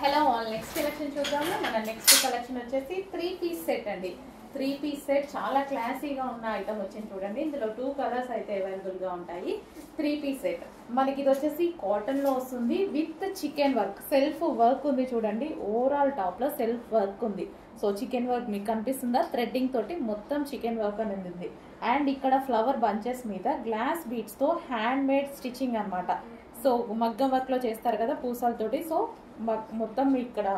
Hello all next collection చూద్దాము. మన next collection వచ్చేసి 3-piece సెట్ అండి. 3-piece సెట్ చాలా క్లాసీగా ఉన్న ఐటమ్ వచ్చింది చూడండి. ఇందులో 2 కలర్స్ అయితే అవైలబుల్ గా ఉంటాయి. 3-piece సెట్ మనకి ఇది వచ్చేసి కాటన్ లో వస్తుంది with chicken work, self work ఉంది చూడండి. ఓవరాల్ టాప్ లో సెల్ఫ్ వర్క్ ఉంది. సో చికెన్ వర్క్ మీకు కనిపిస్తుందా? థ్రెడ్డింగ్ తోటి మొత్తం చికెన్ వర్క్ అనేది ఉంది. అండ్ ఇక్కడ ఫ్లవర్ బంచెస్ మీద గ్లాస్ బీడ్స్ తో హ్యాండ్ మేడ్ స్టిచ్చింగ్ అన్నమాట. సో మగ్గం వర్క్ లో చేస్తారు కదా పూసలతోటి. సో మొత్తం ఇక్కడ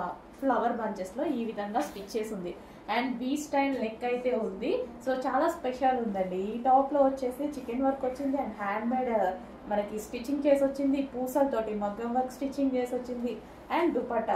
ఫ్లవర్ బంచెస్ లో ఈ విధంగా స్టిచ్ చేసి ఉంది. అండ్ వీ స్టైల్ నెక్ అయితే ఉంది. సో చాలా స్పెషల్ ఉందండి. ఈ టాప్ లో వచ్చేసి చికెన్ వర్క్ వచ్చింది అండ్ హ్యాండ్ మేడ్ మనకి స్టిచ్చింగ్ చేసి వచ్చింది. పూసలతోటి మగ్గం వర్క్ స్టిచ్చింగ్ చేసి వచ్చింది. అండ్ దుపట్టా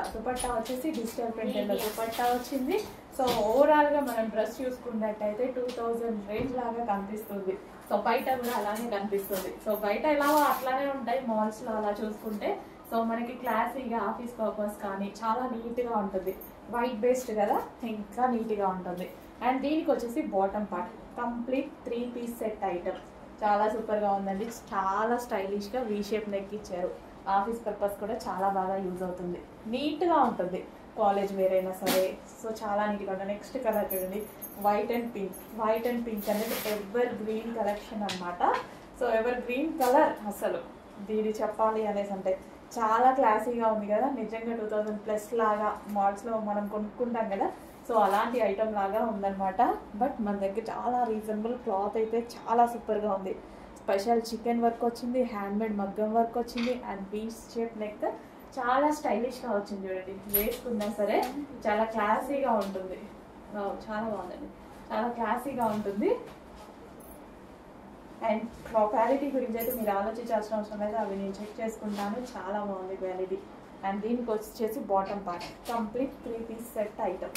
వచ్చేసి డిజిటల్ ప్రింటెడ్ దుపట్టా వచ్చింది. సో ఓవరాల్ గా మనం డ్రెస్ చూసుకున్నట్టయితే 2000 రేంజ్ లాగా కనిపిస్తుంది. సో బయట కూడా అలానే కనిపిస్తుంది. సో బయట ఎలా అట్లానే ఉంటాయి మాల్స్ లో అలా చూసుకుంటే. సో మనకి క్లాసీగా ఆఫీస్ పర్పస్ కానీ చాలా నీట్ గా ఉంటుంది. వైట్ బేస్డ్ కదా, ఇంకా నీట్ గా ఉంటుంది. అండ్ దీనికి వచ్చేసి bottom part complete 3-piece set item చాలా సూపర్ గా ఉందండి. చాలా స్టైలిష్ గా వీ షేప్ నెక్ ఇచ్చారు. ఆఫీస్ పర్పస్ కూడా చాలా బాగా యూజ్ అవుతుంది. నీట్ గా ఉంటుంది. కాలేజ్ వేర్ అయినా సరే. సో చాలా నీట్ గా ఉంటుంది. నెక్స్ట్ కలర్ చూడండి, వైట్ అండ్ పింక్ అనేది ఎవర్ గ్రీన్ కలెక్షన్ అన్నమాట. సో ఎవర్ గ్రీన్ కలర్ అసలు దీని చెప్పాలి అనేసి అంటే చాలా క్లాసీగా ఉంది కదా. నిజంగా 2000+ లాగా మాల్స్ లో మనం కొనుక్కుంటాం కదా. సో అలాంటి ఐటమ్ లాగా ఉందన్నమాట. బట్ మన దగ్గర చాలా రీజనబుల్ క్లాత్ అయితే చాలా సూపర్ గా ఉంది. స్పెషల్ చికెన్ వర్క్ వచ్చింది, హ్యాండ్ మేడ్ మగ్గం వర్క్ వచ్చింది అండ్ వీ షేప్ నెక్ చాలా స్టైలిష్ గా వచ్చింది చూడండి. వేసుకున్నా సరే చాలా క్లాసీగా ఉంటుంది. చాలా బాగుందండి, చాలా క్లాసీగా ఉంటుంది. అండ్ క్వాలిటీ గురించి అయితే మీరు ఆలోచించాల్సిన అవసరం లేదు. అవి నేను చెక్ చేసుకుంటాను. చాలా బాగుంది క్వాలిటీ. అండ్ దీనికి వచ్చేసి bottom part complete 3-piece set item.